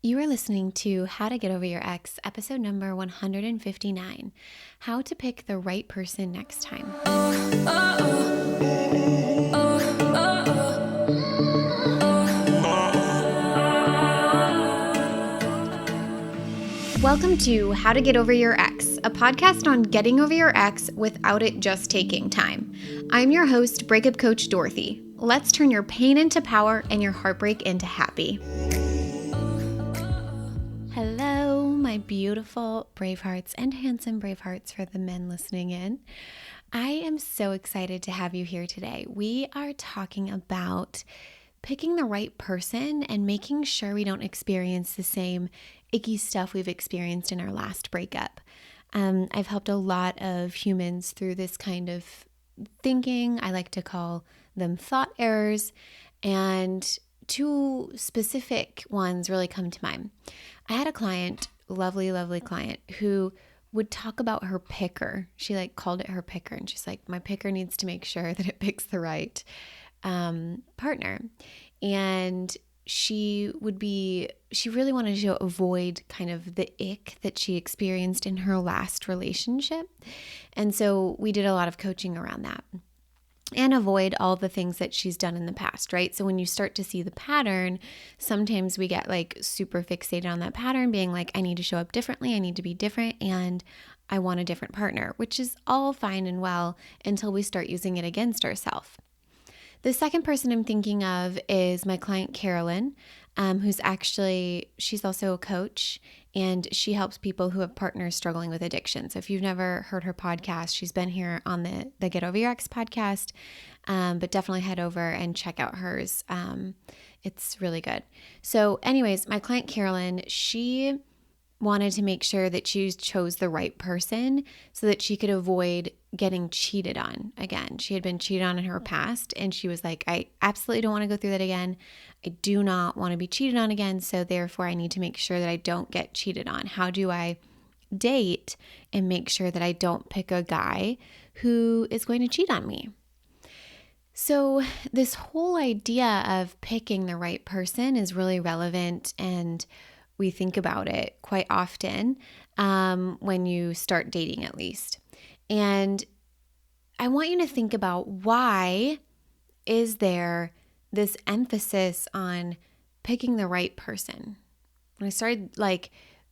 You are listening to How to Get Over Your Ex, episode number 159, How to Pick the Right Person Next Time. Welcome to How to Get Over Your Ex, a podcast on getting over your ex without it just taking time. I'm your host, breakup coach Dorothy. Let's turn your pain into power and your heartbreak into happy. Hello, my beautiful brave hearts and handsome brave hearts for the men listening in. I am so excited to have you here today. We are talking about picking the right person and making sure we don't experience the same icky stuff we've experienced in our last breakup. I've helped a lot of humans through this kind of thinking. I like to call them thought errors, and two specific ones really come to mind. I had a client, lovely client, who would talk about her picker. She called it her picker, and she's like, my picker needs to make sure that it picks the right partner. And she really wanted to avoid kind of the ick that she experienced in her last relationship. And so we did a lot of coaching around that and avoid all the things that she's done in the past, right? So when you start to see the pattern, sometimes we get super fixated on that pattern, being like, I need to show up differently, I need to be different, and I want a different partner, which is all fine and well until we start using it against ourselves. The second person I'm thinking of is my client, Carolyn, she's also a coach, and she helps people who have partners struggling with addiction. So if you've never heard her podcast, she's been here on the Get Over Your Ex podcast, but definitely head over and check out hers. It's really good. So anyways, my client, Carolyn, she wanted to make sure that she chose the right person so that she could avoid getting cheated on again. She had been cheated on in her past, and she was like, I absolutely don't want to go through that again. I do not want to be cheated on again, so therefore I need to make sure that I don't get cheated on. How do I date and make sure that I don't pick a guy who is going to cheat on me? So this whole idea of picking the right person is really relevant, and we think about it quite often when you start dating, at least. And I want you to think about, why is there this emphasis on picking the right person? When I started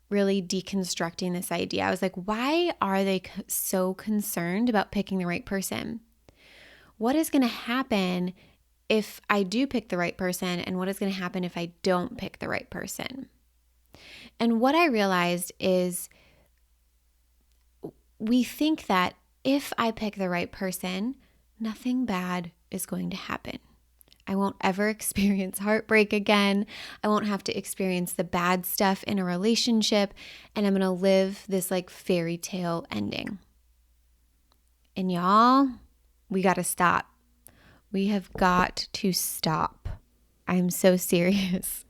really deconstructing this idea, I was like, why are they so concerned about picking the right person? What is going to happen if I do pick the right person, and what is going to happen if I don't pick the right person? And what I realized is we think that if I pick the right person, nothing bad is going to happen. I won't ever experience heartbreak again. I won't have to experience the bad stuff in a relationship, and I'm going to live this fairy tale ending. And y'all, we got to stop. We have got to stop. I'm so serious.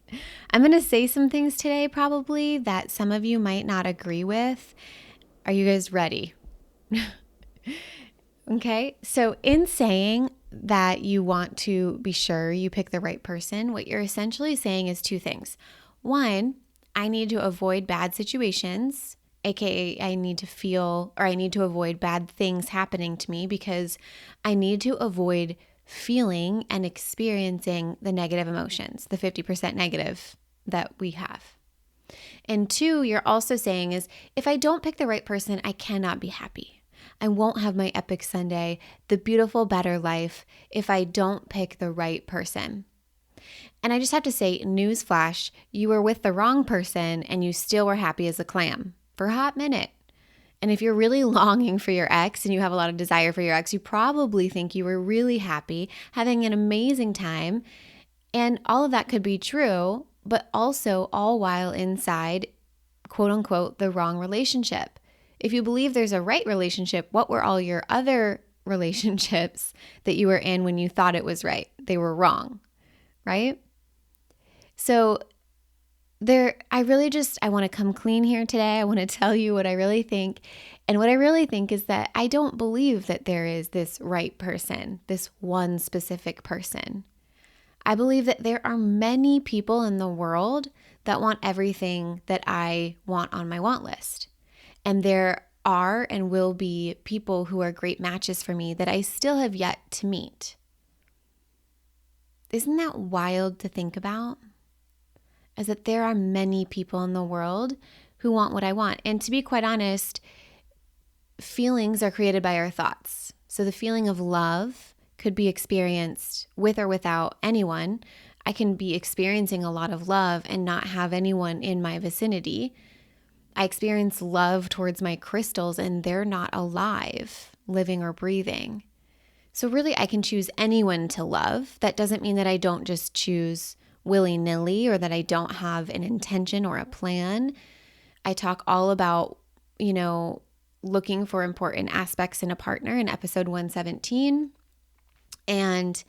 I'm going to say some things today probably that some of you might not agree with. Are you guys ready? Okay, so in saying that you want to be sure you pick the right person, what you're essentially saying is two things. One, I need to avoid bad situations, aka I need to avoid bad things happening to me, because I need to avoid feeling and experiencing the negative emotions, the 50% negative that we have. And two, you're also saying is, if I don't pick the right person, I cannot be happy. I won't have my epic Sunday, the beautiful, better life, if I don't pick the right person. And I just have to say, newsflash, you were with the wrong person and you still were happy as a clam for a hot minute. And if you're really longing for your ex and you have a lot of desire for your ex, you probably think you were really happy, having an amazing time. And all of that could be true, but also all while inside, quote unquote, the wrong relationship. If you believe there's a right relationship, what were all your other relationships that you were in when you thought it was right? They were wrong, right? So I want to come clean here today. I want to tell you what I really think. And what I really think is that I don't believe that there is this right person, this one specific person. I believe that there are many people in the world that want everything that I want on my want list. And there are and will be people who are great matches for me that I still have yet to meet. Isn't that wild to think about? Is that there are many people in the world who want what I want. And to be quite honest, feelings are created by our thoughts. So the feeling of love could be experienced with or without anyone. I can be experiencing a lot of love and not have anyone in my vicinity. I experience love towards my crystals and they're not alive, living or breathing. So really, I can choose anyone to love. That doesn't mean that I don't just choose willy-nilly or that I don't have an intention or a plan. I talk all about, looking for important aspects in a partner in episode 117. And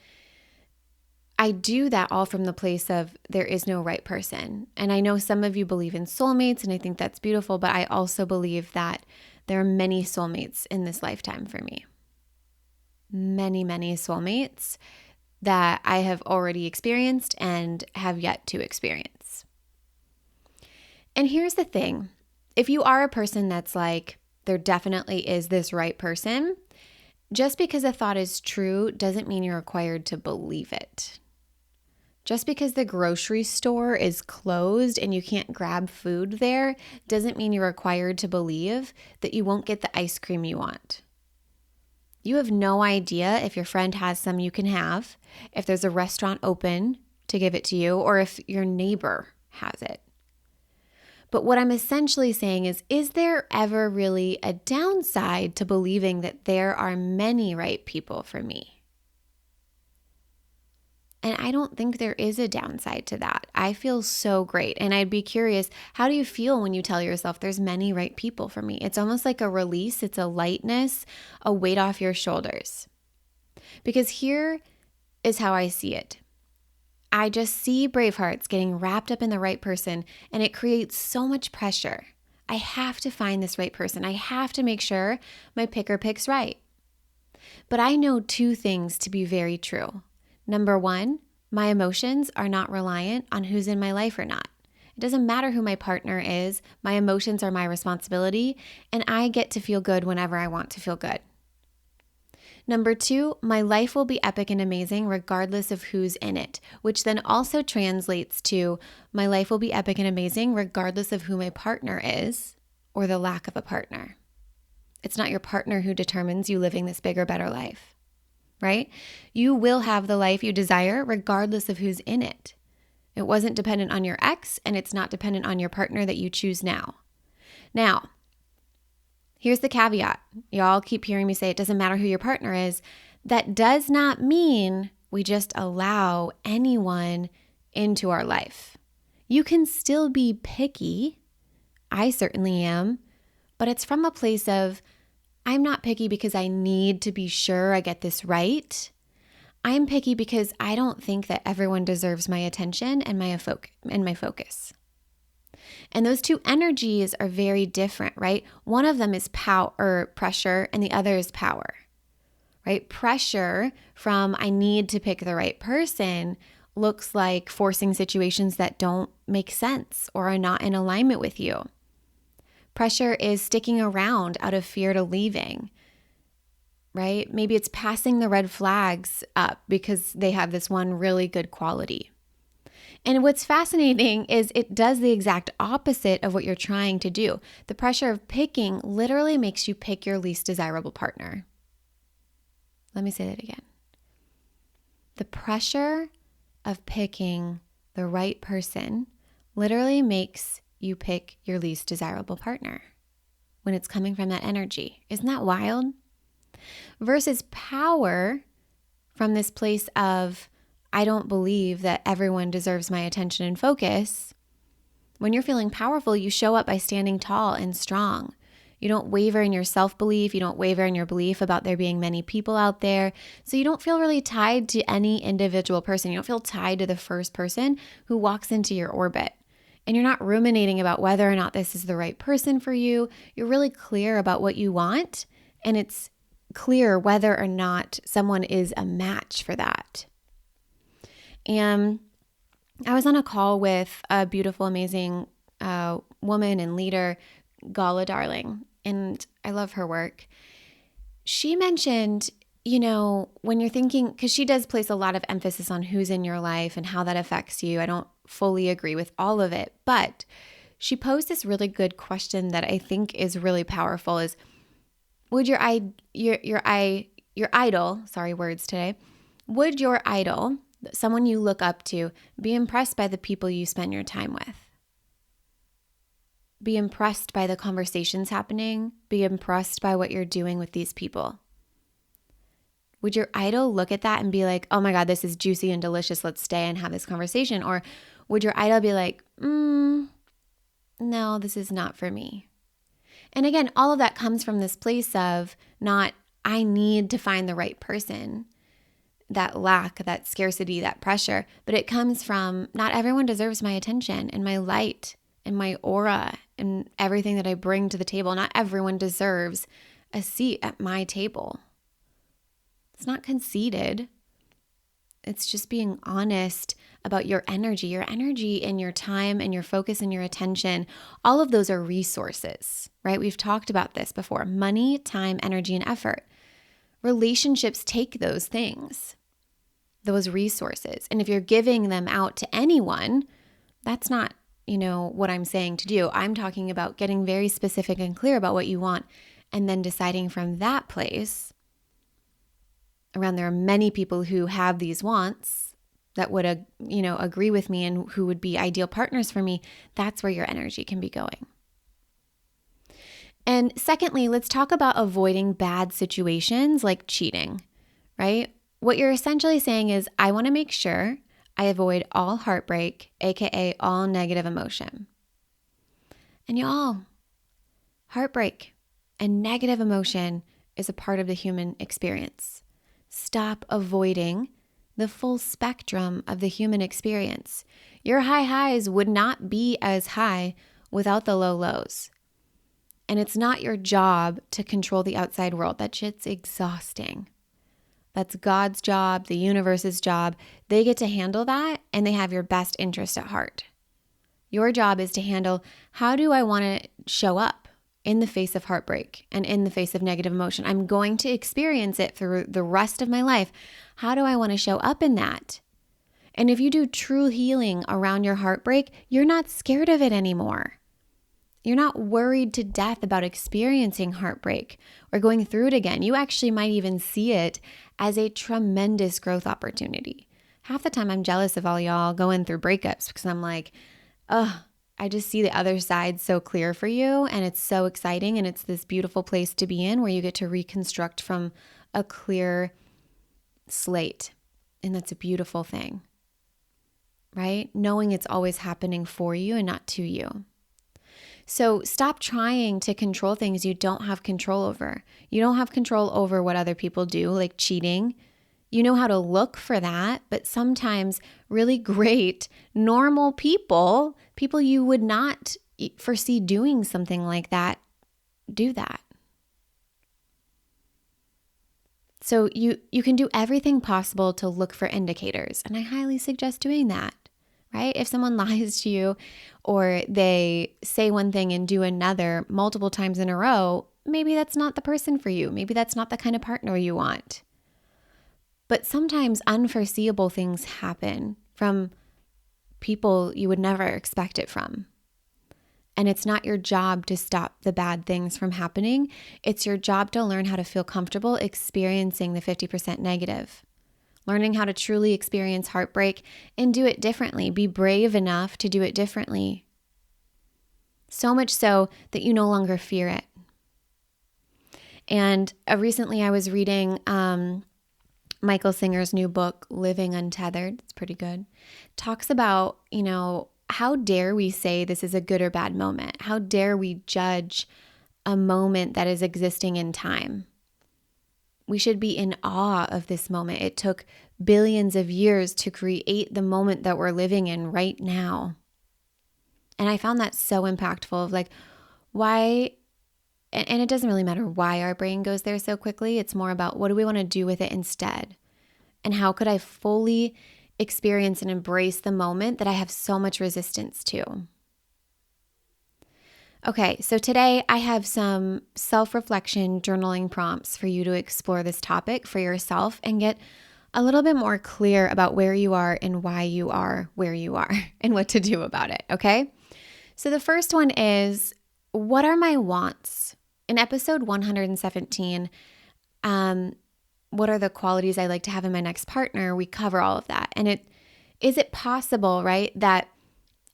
I do that all from the place of there is no right person. And I know some of you believe in soulmates, and I think that's beautiful, but I also believe that there are many soulmates in this lifetime for me. Many, many soulmates that I have already experienced and have yet to experience. And here's the thing. If you are a person that's like, there definitely is this right person, just because a thought is true doesn't mean you're required to believe it. Just because the grocery store is closed and you can't grab food there doesn't mean you're required to believe that you won't get the ice cream you want. You have no idea if your friend has some you can have, if there's a restaurant open to give it to you, or if your neighbor has it. But what I'm essentially saying is there ever really a downside to believing that there are many right people for me? And I don't think there is a downside to that. I feel so great. And I'd be curious, how do you feel when you tell yourself there's many right people for me? It's almost like a release. It's a lightness, a weight off your shoulders. Because here is how I see it. I just see brave hearts getting wrapped up in the right person, and it creates so much pressure. I have to find this right person. I have to make sure my picker picks right. But I know two things to be very true. Number one, my emotions are not reliant on who's in my life or not. It doesn't matter who my partner is. My emotions are my responsibility, and I get to feel good whenever I want to feel good. Number two, my life will be epic and amazing regardless of who's in it, which then also translates to my life will be epic and amazing regardless of who my partner is or the lack of a partner. It's not your partner who determines you living this bigger, better life. Right? You will have the life you desire regardless of who's in it. It wasn't dependent on your ex, and it's not dependent on your partner that you choose now. Now, here's the caveat. Y'all keep hearing me say it doesn't matter who your partner is. That does not mean we just allow anyone into our life. You can still be picky. I certainly am. But it's from a place of, I'm not picky because I need to be sure I get this right. I'm picky because I don't think that everyone deserves my attention and my focus. And those two energies are very different, right? One of them is pressure, and the other is power, right? Pressure from I need to pick the right person looks like forcing situations that don't make sense or are not in alignment with you. Pressure is sticking around out of fear to leaving, right? Maybe it's passing the red flags up because they have this one really good quality. And what's fascinating is it does the exact opposite of what you're trying to do. The pressure of picking literally makes you pick your least desirable partner. Let me say that again. The pressure of picking the right person literally makes you pick your least desirable partner when it's coming from that energy. Isn't that wild? Versus power from this place of, I don't believe that everyone deserves my attention and focus. When you're feeling powerful, you show up by standing tall and strong. You don't waver in your self-belief. You don't waver in your belief about there being many people out there. So you don't feel really tied to any individual person. You don't feel tied to the first person who walks into your orbit. And you're not ruminating about whether or not this is the right person for you. You're really clear about what you want, and it's clear whether or not someone is a match for that. And I was on a call with a beautiful, amazing woman and leader, Gala Darling, and I love her work. She mentioned, when you're thinking, because she does place a lot of emphasis on who's in your life and how that affects you. I don't fully agree with all of it, but she posed this really good question that I think is really powerful is, would your idol, sorry, words today, would your idol, someone you look up to, be impressed by the people you spend your time with? Be impressed by the conversations happening. Be impressed by what you're doing with these people. Would your idol look at that and be like, oh my God, this is juicy and delicious. Let's stay and have this conversation. Or would your idol be like, no, this is not for me. And again, all of that comes from this place of not, I need to find the right person, that lack, that scarcity, that pressure. But it comes from not everyone deserves my attention and my light and my aura and everything that I bring to the table. Not everyone deserves a seat at my table. It's not conceited. It's just being honest about your energy and your time and your focus and your attention. All of those are resources, right? We've talked about this before. Money, time, energy, and effort. Relationships take those things, those resources. And if you're giving them out to anyone, that's not what I'm saying to do. I'm talking about getting very specific and clear about what you want and then deciding from that place around there are many people who have these wants that would, agree with me and who would be ideal partners for me. That's where your energy can be going. And secondly, let's talk about avoiding bad situations like cheating, right? What you're essentially saying is, I want to make sure I avoid all heartbreak, aka all negative emotion. And y'all, heartbreak and negative emotion is a part of the human experience. Stop avoiding the full spectrum of the human experience. Your high highs would not be as high without the low lows. And it's not your job to control the outside world. That shit's exhausting. That's God's job, the universe's job. They get to handle that, and they have your best interest at heart. Your job is to handle, how do I want to show up in the face of heartbreak and in the face of negative emotion? I'm going to experience it through the rest of my life. How do I want to show up in that? And if you do true healing around your heartbreak, you're not scared of it anymore. You're not worried to death about experiencing heartbreak or going through it again. You actually might even see it as a tremendous growth opportunity. Half the time I'm jealous of all y'all going through breakups because I'm like, I just see the other side so clear for you, and it's so exciting, and it's this beautiful place to be in where you get to reconstruct from a clear slate. And that's a beautiful thing, right? Knowing it's always happening for you and not to you. So stop trying to control things you don't have control over. You don't have control over what other people do, like cheating. You know how to look for that, but sometimes really great, normal people you would not foresee doing something like that, do that. So you can do everything possible to look for indicators, and I highly suggest doing that. Right? If someone lies to you or they say one thing and do another multiple times in a row, maybe that's not the person for you. Maybe that's not the kind of partner you want. But sometimes unforeseeable things happen from people you would never expect it from. And it's not your job to stop the bad things from happening. It's your job to learn how to feel comfortable experiencing the 50% negative. Learning how to truly experience heartbreak and do it differently. Be brave enough to do it differently. So much so that you no longer fear it. And recently I was reading Michael Singer's new book, Living Untethered. It's pretty good. Talks about, how dare we say this is a good or bad moment? How dare we judge a moment that is existing in time? We should be in awe of this moment. It took billions of years to create the moment that we're living in right now. And I found that so impactful of like, why, and it doesn't really matter why our brain goes there so quickly. It's more about what do we want to do with it instead? And how could I fully experience and embrace the moment that I have so much resistance to. Okay, so today I have some self-reflection journaling prompts for you to explore this topic for yourself and get a little bit more clear about where you are and why you are where you are and what to do about it, okay? So the first one is, what are my wants? In episode 117, what are the qualities I like to have in my next partner? We cover all of that. And is it possible, right, that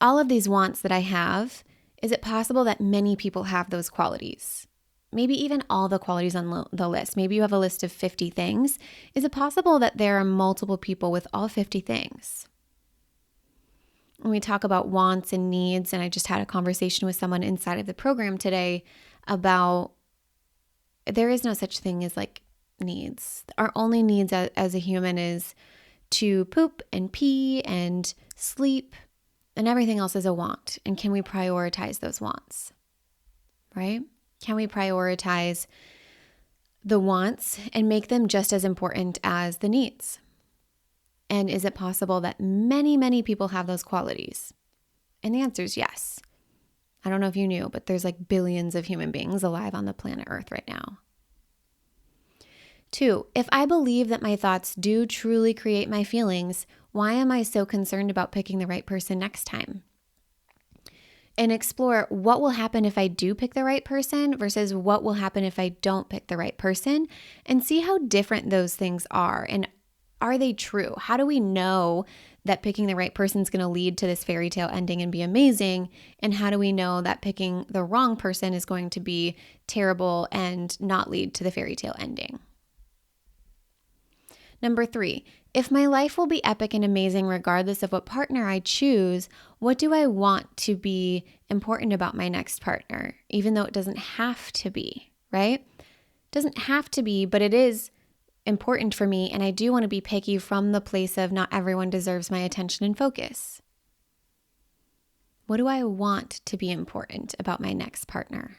all of these wants that I have, is it possible that many people have those qualities? Maybe even all the qualities on the list. Maybe you have a list of 50 things. Is it possible that there are multiple people with all 50 things? When we talk about wants and needs, and I just had a conversation with someone inside of the program today about there is no such thing as like needs. Our only needs as a human is to poop and pee and sleep, and everything else is a want. And can we prioritize those wants, right? Can we prioritize the wants and make them just as important as the needs? And is it possible that many, many people have those qualities? And the answer is yes. I don't know if you knew, but there's like billions of human beings alive on the planet Earth right now. 2, if I believe that my thoughts do truly create my feelings, why am I so concerned about picking the right person next time? And explore what will happen if I do pick the right person versus what will happen if I don't pick the right person, and see how different those things are. And are they true? How do we know that picking the right person is going to lead to this fairy tale ending and be amazing? And how do we know that picking the wrong person is going to be terrible and not lead to the fairy tale ending? Number 3, if my life will be epic and amazing regardless of what partner I choose, what do I want to be important about my next partner, even though it doesn't have to be, right? It doesn't have to be, but it is important for me, and I do want to be picky from the place of not everyone deserves my attention and focus. What do I want to be important about my next partner?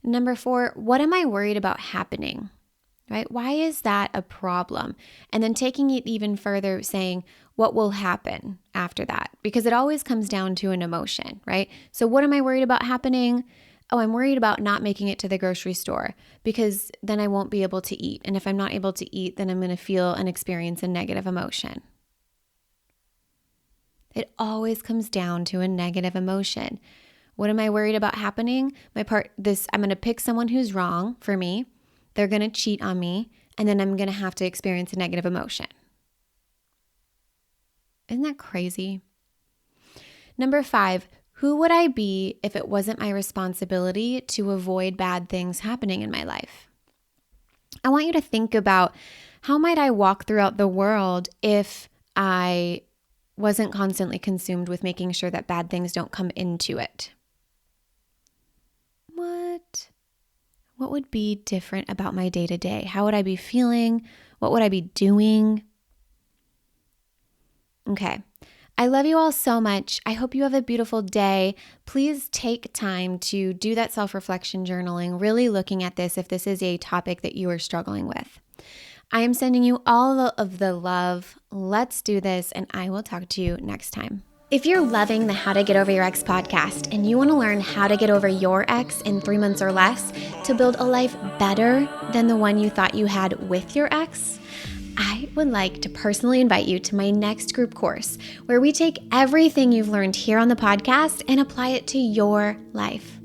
Number 4, what am I worried about happening? Right? Why is that a problem? And then taking it even further, saying, what will happen after that? Because it always comes down to an emotion, right? So what am I worried about happening? Oh, I'm worried about not making it to the grocery store because then I won't be able to eat. And if I'm not able to eat, then I'm going to feel and experience a negative emotion. It always comes down to a negative emotion. What am I worried about happening? I'm going to pick someone who's wrong for me. They're going to cheat on me, and then I'm going to have to experience a negative emotion. Isn't that crazy? Number 5, who would I be if it wasn't my responsibility to avoid bad things happening in my life? I want you to think about, how might I walk throughout the world if I wasn't constantly consumed with making sure that bad things don't come into it? What would be different about my day-to-day? How would I be feeling? What would I be doing? Okay. I love you all so much. I hope you have a beautiful day. Please take time to do that self-reflection journaling, really looking at this if this is a topic that you are struggling with. I am sending you all of the love. Let's do this, and I will talk to you next time. If you're loving the How to Get Over Your Ex podcast and you want to learn how to get over your ex in 3 months or less to build a life better than the one you thought you had with your ex, I would like to personally invite you to my next group course where we take everything you've learned here on the podcast and apply it to your life.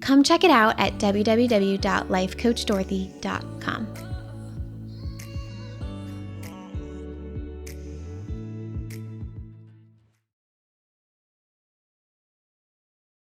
Come check it out at www.lifecoachdorothy.com.